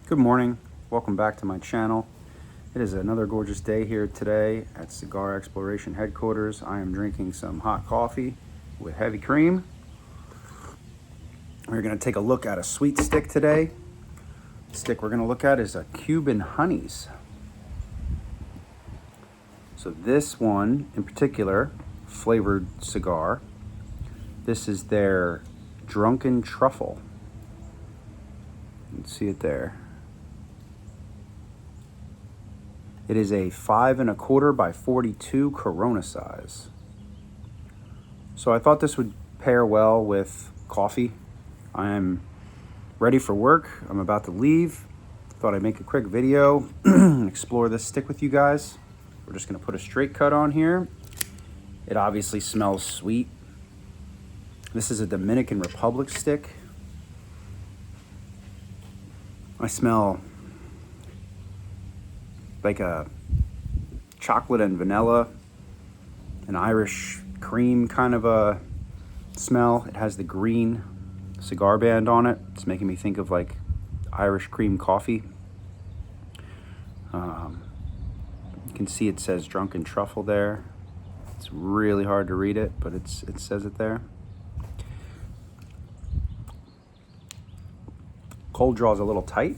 Good morning, welcome back to my channel. It is another gorgeous day here today at Cigar Exploration Headquarters. I am drinking some hot coffee with heavy cream. We're going to take a look at a sweet stick today. The stick we're going to look at is a Cuban Honeys. So this one in particular, flavored cigar, this is their Drunken Truffle. You can see it there. It is a 5 1/4 by 42 Corona size. So I thought this would pair well with coffee. I am ready for work. I'm about to leave. Thought I'd make a quick video and explore this stick with you guys. We're just gonna put a straight cut on here. It obviously smells sweet. This is a Dominican Republic stick. I smell like a chocolate and vanilla, an Irish cream kind of a smell. It has the green cigar band on it. It's making me think of like Irish cream coffee. You can see it says Drunken Truffle there. It's really hard to read it, but it says it there. Cold draw is a little tight.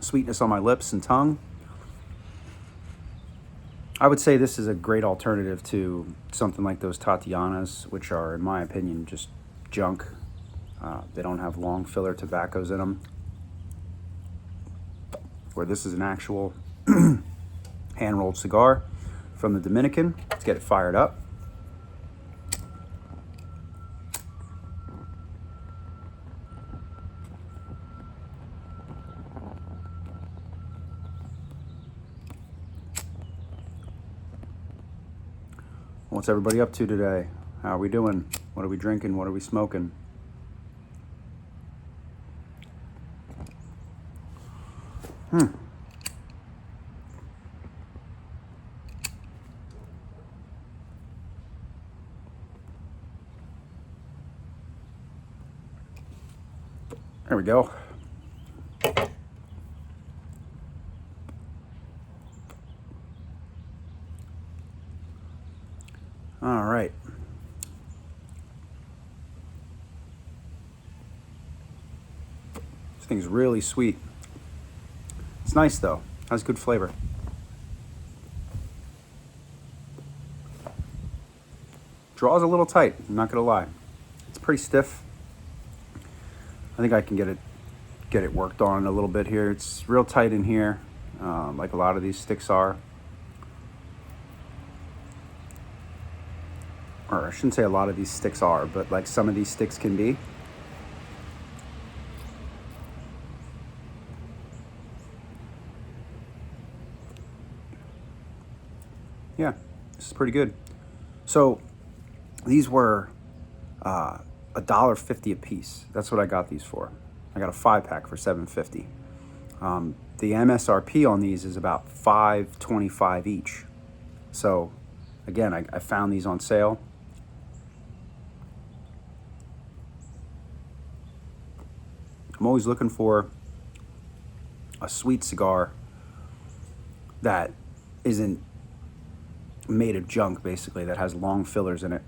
Sweetness on my lips and tongue. I would say this is a great alternative to something like those Tatianas, which are, in my opinion, just junk. They don't have long filler tobaccos in them. Where this is an actual hand-rolled cigar from the Dominican. Let's get it fired up. What's everybody up to today? How are we doing? What are we drinking? What are we smoking? There we go. All right. This thing's really sweet. It's nice though. Has good flavor. Draw's a little tight, I'm not gonna lie. It's pretty stiff. I think I can get it worked on a little bit here. It's real tight in here, like a lot of these sticks are. Or I shouldn't say a lot of these sticks are, but like some of these sticks can be. Yeah, this is pretty good. So these were $1.50 a piece. That's what I got these for. I got a 5-pack for $7.50. The MSRP on these is about $5.25 each. So again, I found these on sale. I'm always looking for a sweet cigar that isn't made of junk, basically, that has long fillers in it.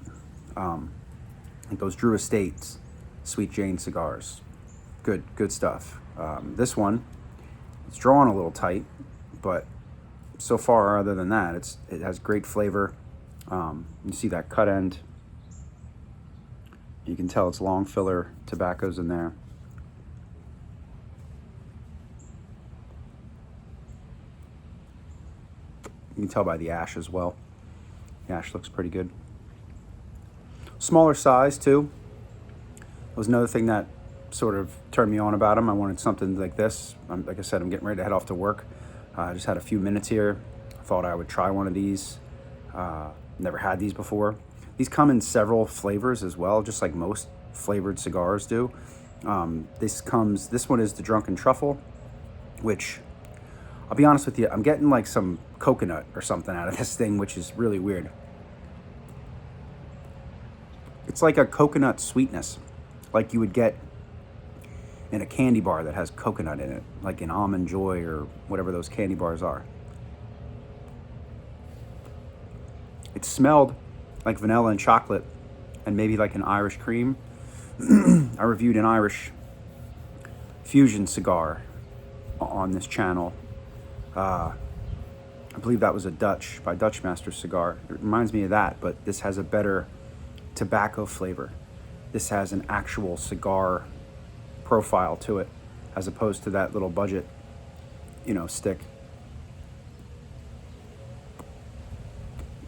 Like those Drew Estates Sweet Jane cigars. Good stuff. This one, it's drawn a little tight, but so far, other than that, it has great flavor. You see that cut end. You can tell it's long filler tobaccos in there. You can tell by the ash as well. The ash looks pretty good. Smaller size too. That was another thing that sort of turned me on about them. I wanted something like this. Like I said, I'm getting ready to head off to work. I just had a few minutes here. I thought I would try one of these. Never had these before. These come in several flavors as well, just like most flavored cigars do. This one is the Drunken Truffle, which I'll be honest with you, I'm getting like some coconut or something out of this thing, which is really weird. It's like a coconut sweetness, like you would get in a candy bar that has coconut in it, like in Almond Joy or whatever those candy bars are. It smelled like vanilla and chocolate and maybe like an Irish cream. I reviewed an Irish fusion cigar on this channel. I believe that was a Dutch by Dutch Master Cigar. It reminds me of that, but this has a better tobacco flavor. This has an actual cigar profile to it, as opposed to that little budget, stick.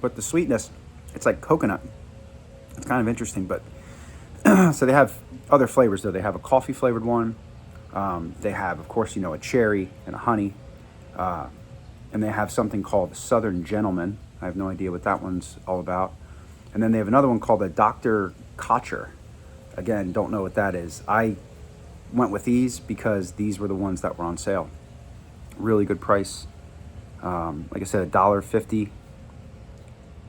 But the sweetness, it's like coconut. It's kind of interesting, but so they have other flavors though. They have a coffee flavored one. They have, of course, a cherry and a honey. And they have something called Southern Gentleman. I have no idea what that one's all about. And then they have another one called the Dr. Kocher. Again, don't know what that is. I went with these because these were the ones that were on sale. Really good price. Like I said, $1.50,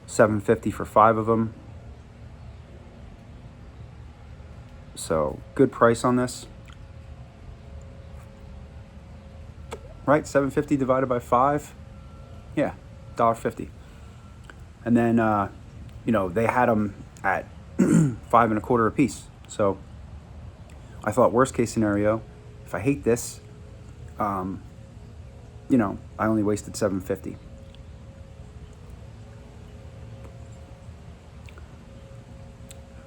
$7.50 for 5 of them. So good price on this. Right, $7.50 divided by 5. Yeah, $1.50. And then, they had them at 5 1/4 a piece. So I thought, worst case scenario, if I hate this, I only wasted $7.50.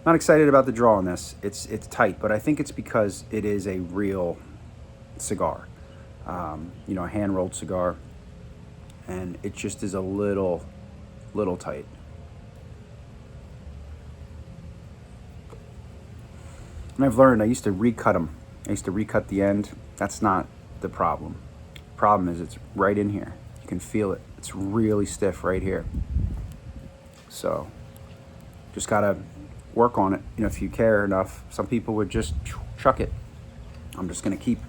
Not excited about the draw on this. It's tight, but I think it's because it is a real cigar. A hand-rolled cigar, and it just is a little tight. And I've learned, I used to recut them. I used to recut the end. That's not the problem. Problem is it's right in here. You can feel it. It's really stiff right here. So just gotta work on it. If you care enough. Some people would just chuck it. I'm just gonna keep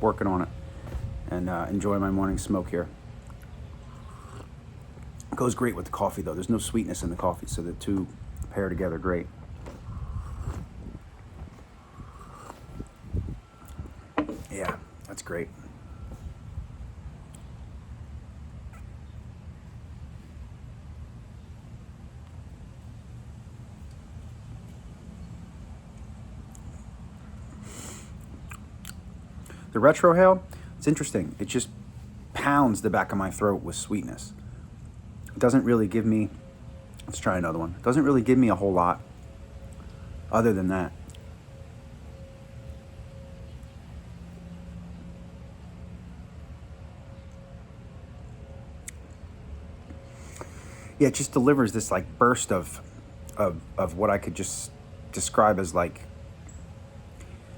working on it and enjoy my morning smoke here. It goes great with the coffee though. There's no sweetness in the coffee, so the two pair together great. Yeah, that's great. The retrohale, it's interesting. It just pounds the back of my throat with sweetness. It doesn't really give me, let's try another one. It doesn't really give me a whole lot other than that. Yeah, it just delivers this like burst of what I could just describe as like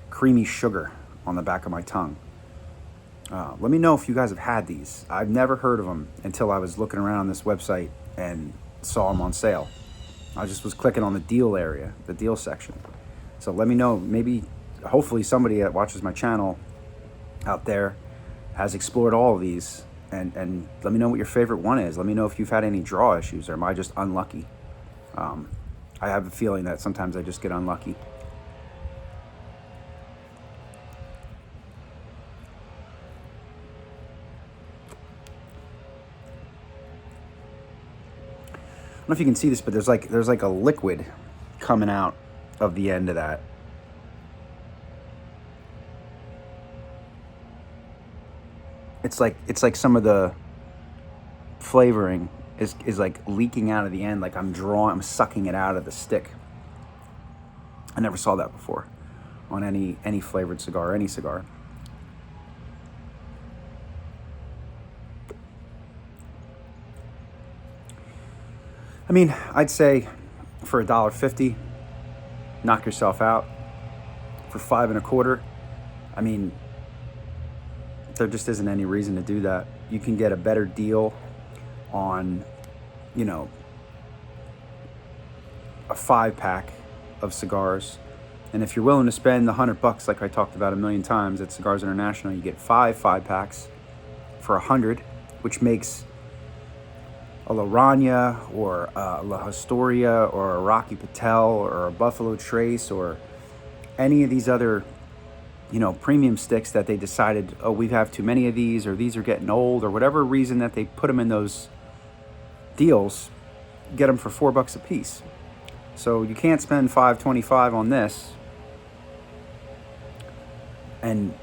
creamy sugar on the back of my tongue. Let me know if you guys have had these. I've never heard of them until I was looking around on this website and saw them on sale. I just was clicking on the deal area, the deal section. So let me know. Maybe, hopefully somebody that watches my channel out there has explored all of these, and let me know what your favorite one is. Let me know if you've had any draw issues, or am I just unlucky? I have a feeling that sometimes I just get unlucky. I don't know if you can see this, but there's like a liquid coming out of the end of that. It's like some of the flavoring is like leaking out of the end, like I'm sucking it out of the stick. I never saw that before on any flavored cigar, any cigar. I mean, I'd say for $1.50, knock yourself out. For 5 1/4, I mean, there just isn't any reason to do that. You can get a better deal on, a 5-pack of cigars. And if you're willing to spend the $100, like I talked about a million times at Cigars International, you get 5 5-packs for $100, which makes a La Rana or a La Historia or a Rocky Patel or a Buffalo Trace or any of these other, premium sticks that they decided, oh, we have too many of these, or these are getting old, or whatever reason that they put them in those deals, get them for $4 a piece. So you can't spend $5.25 on this and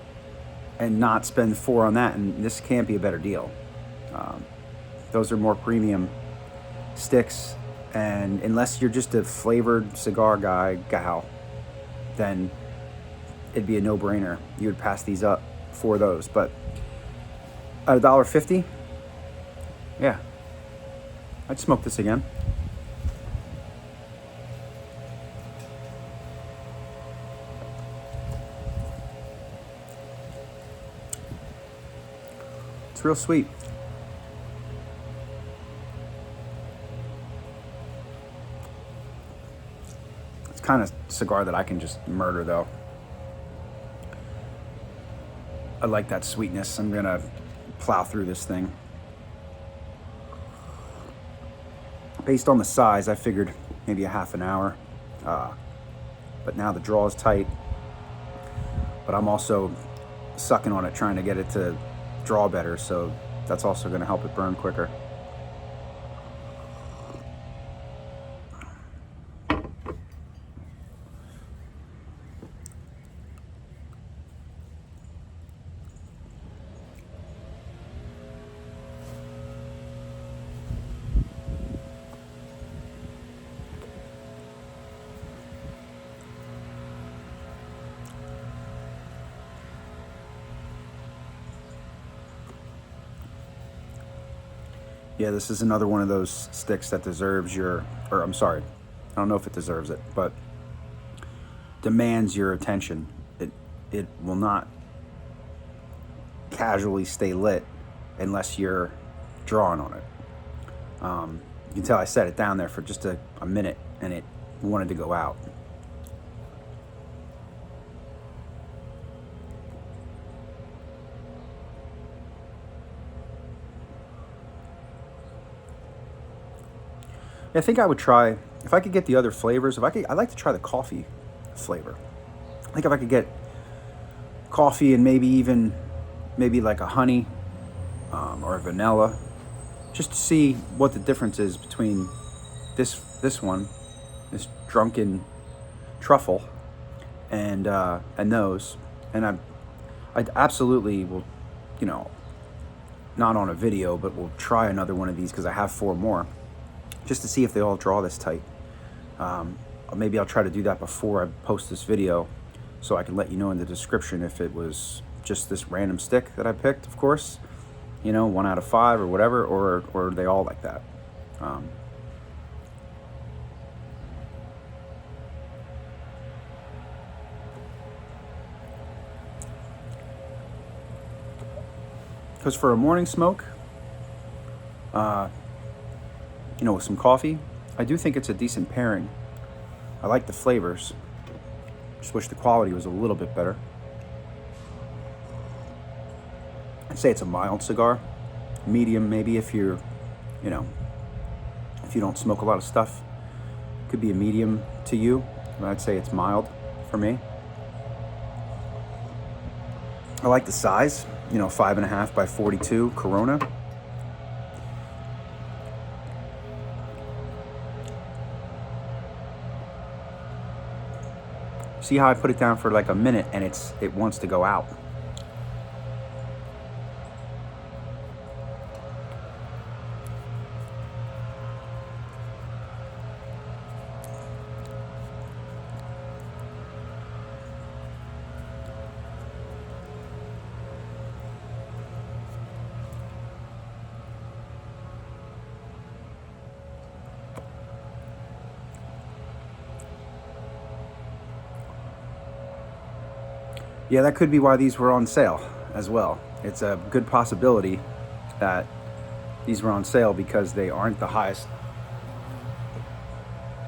not spend $4 on that, and this can't be a better deal. Those are more premium sticks, and unless you're just a flavored cigar gal, then it'd be a no-brainer. You would pass these up for those. But at $1.50, yeah, I'd smoke this again. It's real sweet. It's kind of cigar that I can just murder, though. I like that sweetness. I'm gonna plow through this thing. Based on the size, I figured maybe a half an hour. But now the draw is tight. But I'm also sucking on it, trying to get it to draw better, so that's also going to help it burn quicker. Yeah, this is another one of those sticks that deserves I don't know if it deserves it, but demands your attention. It will not casually stay lit unless you're drawing on it. You can tell I set it down there for just a minute, and it wanted to go out. I think I would try, if I could get the other flavors, I'd like to try the coffee flavor. I think if I could get coffee and maybe like a honey or a vanilla, just to see what the difference is between this one, this Drunken Truffle, and those. And I absolutely will, not on a video, but we'll try another one of these because I have 4 more. Just to see if they all draw this tight. Maybe I'll try to do that before I post this video, so I can let you know in the description if it was just this random stick that I picked, of course, 1 out of 5 or whatever, or are they all like that. Because for a morning smoke, with some coffee, I do think it's a decent pairing. I like the flavors. Just wish the quality was a little bit better. I'd say it's a mild cigar. Medium, maybe, if you're, if you don't smoke a lot of stuff. Could be a medium to you, but I'd say it's mild for me. I like the size, 5.5 by 42 Corona. See how I put it down for like a minute and it wants to go out. Yeah, that could be why these were on sale as well. It's a good possibility that these were on sale because they aren't the highest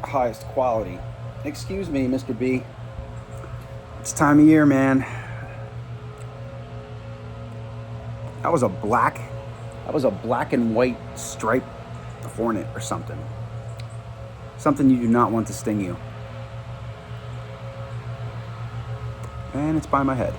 quality. Excuse me, Mr. B. It's time of year, man. That was a black and white stripe a hornet or something. Something you do not want to sting you. And it's by my head.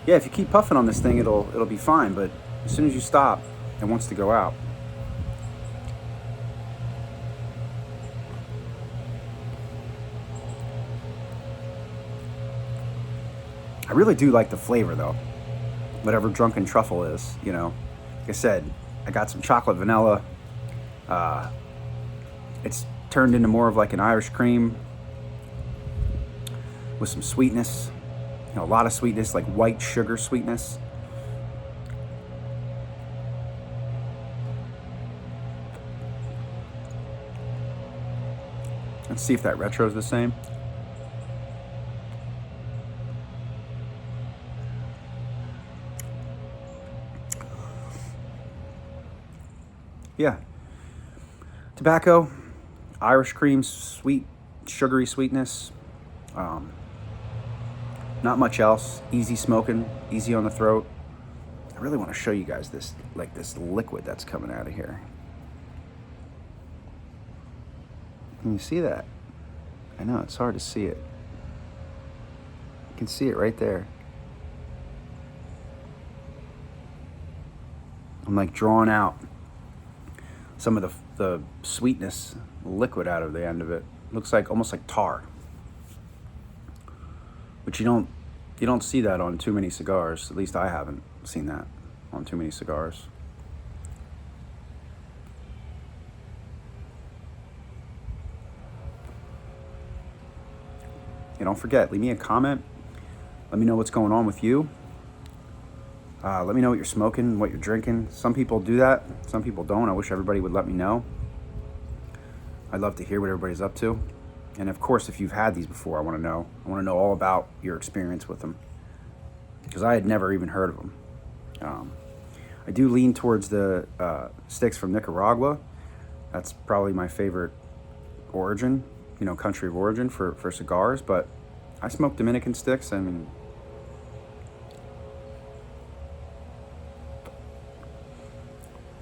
Yeah, if you keep puffing on this thing, it'll be fine, but as soon as you stop, it wants to go out. I really do like the flavor though. Whatever Drunken Truffle is, you know. Like I said, I got some chocolate vanilla. It's turned into more of like an Irish cream with some sweetness. You know, a lot of sweetness, like white sugar sweetness. Let's see if that retro is the same. Yeah. Tobacco, Irish cream, sweet, sugary sweetness. Not much else. Easy smoking, easy on the throat. I really want to show you guys this, like this liquid that's coming out of here. Can you see that? I know, it's hard to see it. You can see it right there. I'm like drawing out some of the sweetness liquid out of the end of it. Looks like almost like tar. But you don't see that on too many cigars. At least I haven't seen that on too many cigars. And don't forget, leave me a comment. Let me know what's going on with you. Let me know what you're smoking, what you're drinking. Some people do that. Some people don't. I wish everybody would let me know. I'd love to hear what everybody's up to. And of course, if you've had these before, I want to know. I want to know all about your experience with them, because I had never even heard of them. I do lean towards the sticks from Nicaragua. That's probably my favorite origin, you know, country of origin for cigars. But I smoke Dominican sticks. I mean,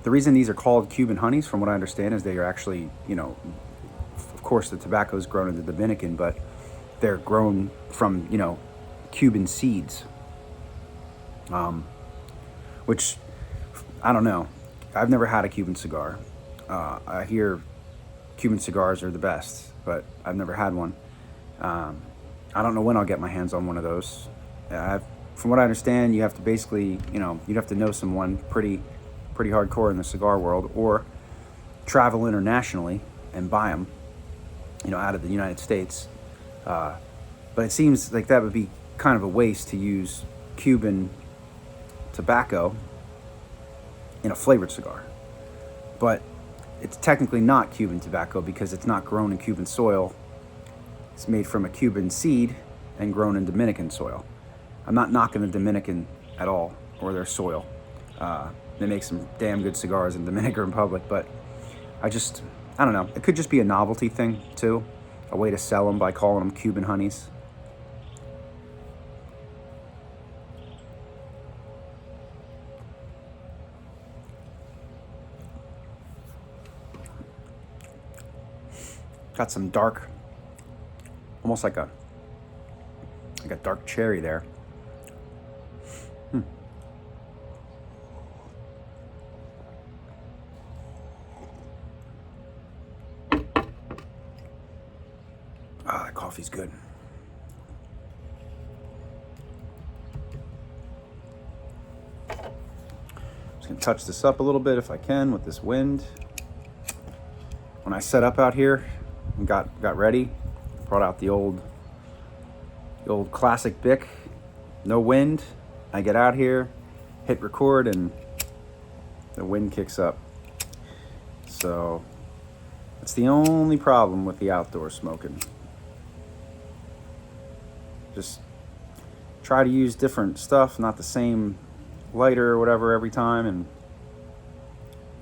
the reason these are called Cuban honeys, from what I understand, is they are actually, you know, of course the tobacco is grown in the Dominican, but they're grown from, you know, Cuban seeds. Which, I don't know. I've never had a Cuban cigar. I hear Cuban cigars are the best, but I've never had one. I don't know when I'll get my hands on one of those. From what I understand, you have to basically, you know, you'd have to know someone pretty hardcore in the cigar world, or travel internationally and buy them, you know, out of the United States. But it seems like that would be kind of a waste to use Cuban tobacco in a flavored cigar. But it's technically not Cuban tobacco because it's not grown in Cuban soil. It's made from a Cuban seed and grown in Dominican soil. I'm not knocking the Dominican at all, or their soil. They make some damn good cigars in the Dominican Republic, but I don't know. It could just be a novelty thing too, a way to sell them by calling them Cuban honeys. Got some dark, almost like a dark cherry there. Ah, that coffee's good. Just gonna touch this up a little bit if I can with this wind. When I set up out here and got ready, brought out the old classic Bic, no wind. I get out here, hit record, and the wind kicks up. So that's the only problem with the outdoor smoking. Just try to use different stuff, not the same lighter or whatever every time, and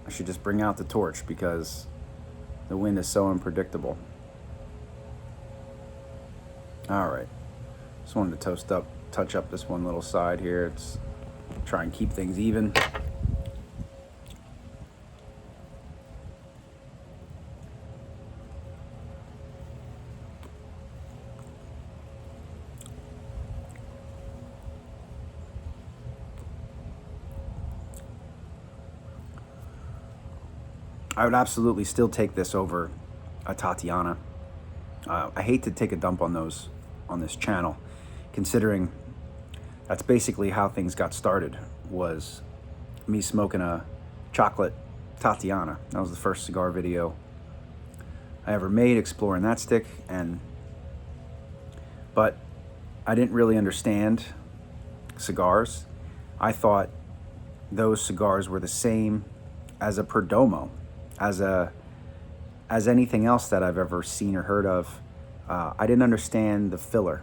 I should just bring out the torch because the wind is so unpredictable. All right, just wanted to toast up touch up this one little side here. It's try and keep things even. I would absolutely still take this over a Tatiana. I hate to take a dump on those on this channel, considering that's basically how things got started, was me smoking a chocolate Tatiana. That was the first cigar video I ever made, exploring that stick. But I didn't really understand cigars. I thought those cigars were the same as a Perdomo, as anything else that I've ever seen or heard of. I didn't understand the filler.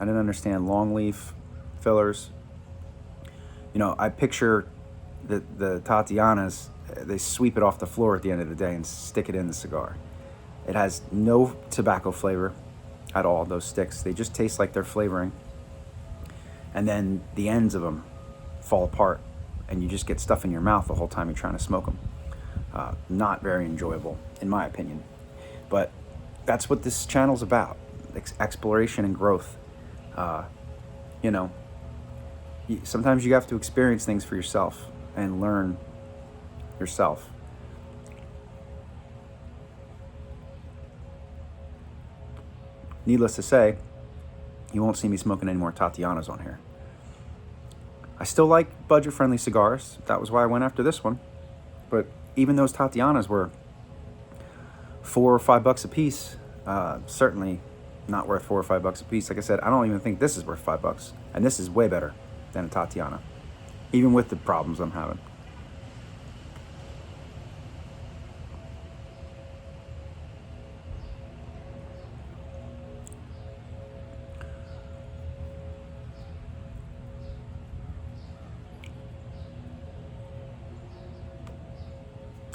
I didn't understand long leaf fillers. You know, I picture the Tatianas, they sweep it off the floor at the end of the day and stick it in the cigar. It has no tobacco flavor at all, those sticks. They just taste like they're flavoring. And then the ends of them fall apart and you just get stuff in your mouth the whole time you're trying to smoke them. Not very enjoyable, in my opinion. But that's what this channel's about, exploration and growth. You know, sometimes you have to experience things for yourself and learn yourself. Needless to say, you won't see me smoking any more Tatianas on here. I still like budget-friendly cigars. That was why I went after this one. But even those Tatianas were $4 or $5 a piece. Certainly not worth $4 or $5 a piece. Like I said, I don't even think this is worth $5. And this is way better than a Tatiana, even with the problems I'm having.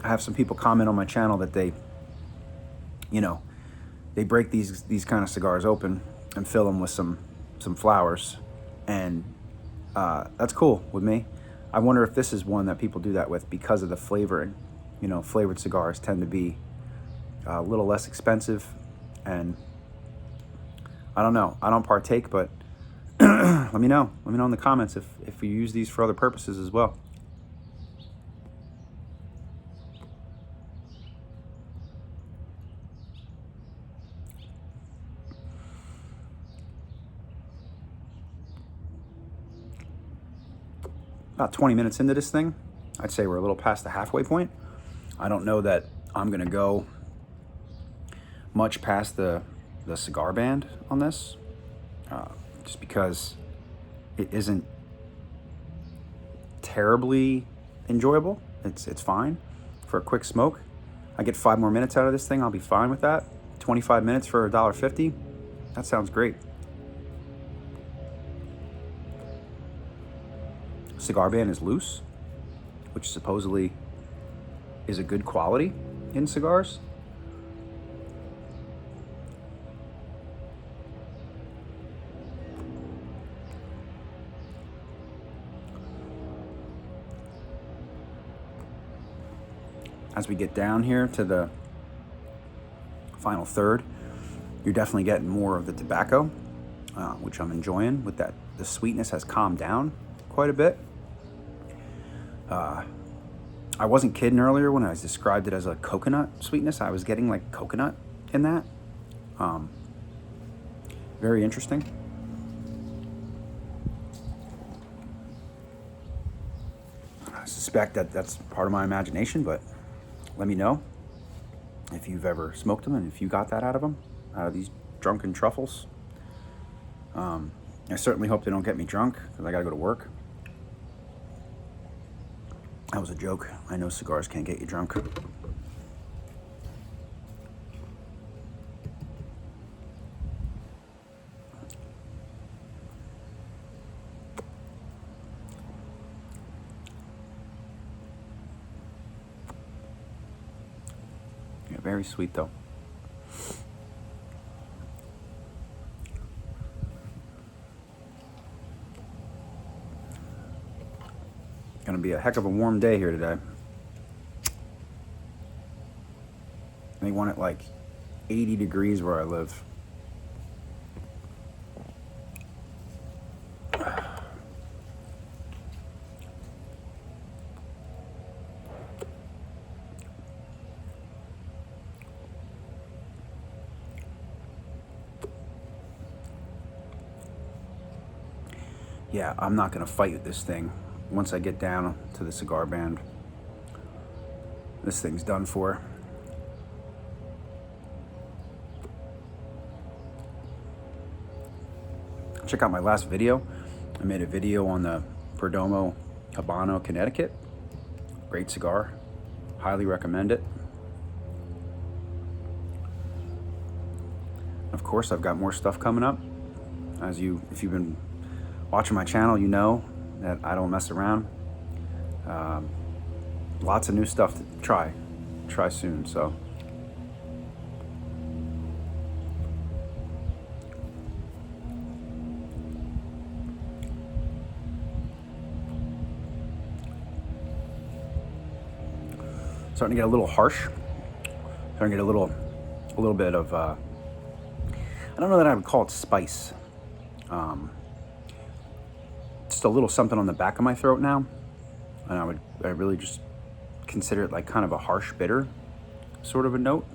I have some people comment on my channel that they break these kind of cigars open and fill them with some flowers, and that's cool with me. I wonder if this is one that people do that with because of the flavoring. You know, flavored cigars tend to be a little less expensive, and I don't know. I don't partake, but let me know. Let me know in the comments if you use these for other purposes as well. About 20 minutes into this thing, I'd say we're a little past the halfway point. I don't know that I'm gonna go much past the cigar band on this, just because it isn't terribly enjoyable. It's fine for a quick smoke. I get 5 more minutes out of this thing, I'll be fine with that. 25 minutes for $1.50, that sounds great. Cigar band is loose, which supposedly is a good quality in cigars. As we get down here to the final third, you're definitely getting more of the tobacco, which I'm enjoying. With that, the sweetness has calmed down quite a bit. I wasn't kidding earlier when I described it as a coconut sweetness. I was getting like coconut in that. Very interesting. I suspect that that's part of my imagination, but let me know if you've ever smoked them and if you got that out of them, out of these Drunken truffles. I certainly hope they don't get me drunk because I gotta go to work. That was a joke. I know cigars can't get you drunk. Yeah, very sweet though. going to be a heck of a warm day here today. They want it like 80 degrees where I live. Yeah, I'm not going to fight with this thing. Once I get down to the cigar band, this thing's done for. Check out my last video. I made a video on the Perdomo Habano, Connecticut. Great cigar. Highly recommend it. Of course, I've got more stuff coming up. If you've been watching my channel, you know that I don't mess around. Lots of new stuff to try soon. So starting to get a little harsh. Starting to get a little bit of I don't know that I would call it spice. Just a little something on the back of my throat now, and I really just consider it like kind of a harsh bitter sort of a note,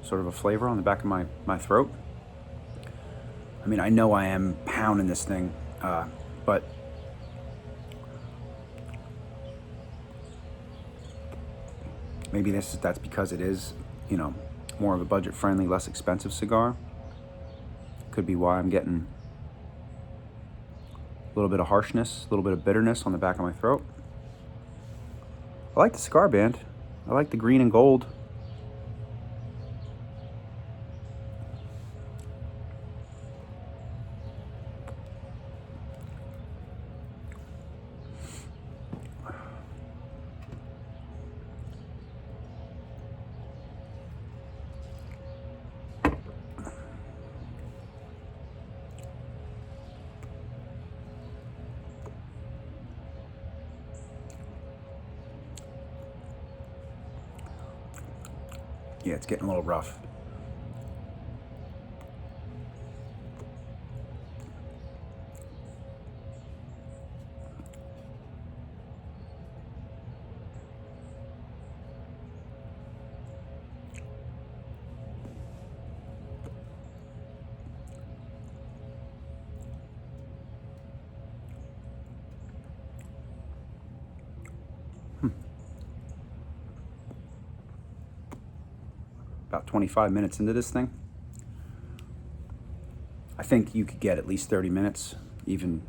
sort of a flavor on the back of my throat. I mean, I know I am pounding this thing, but maybe that's because it is, you know, more of a budget-friendly, less expensive cigar. Could be why I'm getting a little bit of harshness, a little bit of bitterness on the back of my throat. I like the cigar band. I like the green and gold. Yeah, it's getting a little rough. About 25 minutes into this thing. I think you could get at least 30 minutes, even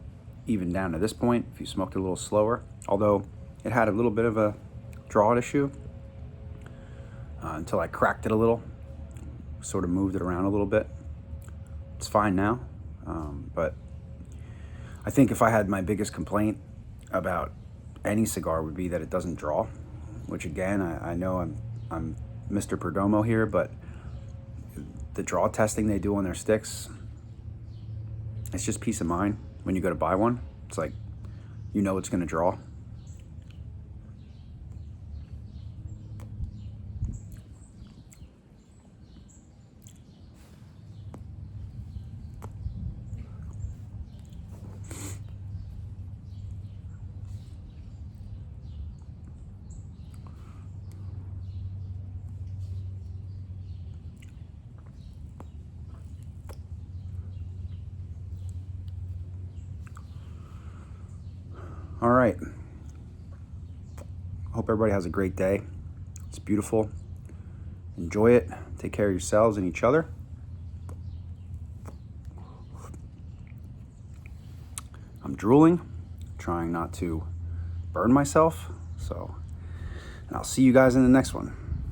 down to this point, if you smoked it a little slower. Although it had a little bit of a draw issue until I cracked it a little, sort of moved it around a little bit. It's fine now, but I think if I had my biggest complaint about any cigar would be that it doesn't draw, which again, I know I'm Mr. Perdomo here, but the draw testing they do on their sticks, it's just peace of mind when you go to buy one. It's like, you know it's going to draw. All right. Hope everybody has a great day. It's beautiful. Enjoy it. Take care of yourselves and each other. I'm drooling, trying not to burn myself. So, I'll see you guys in the next one.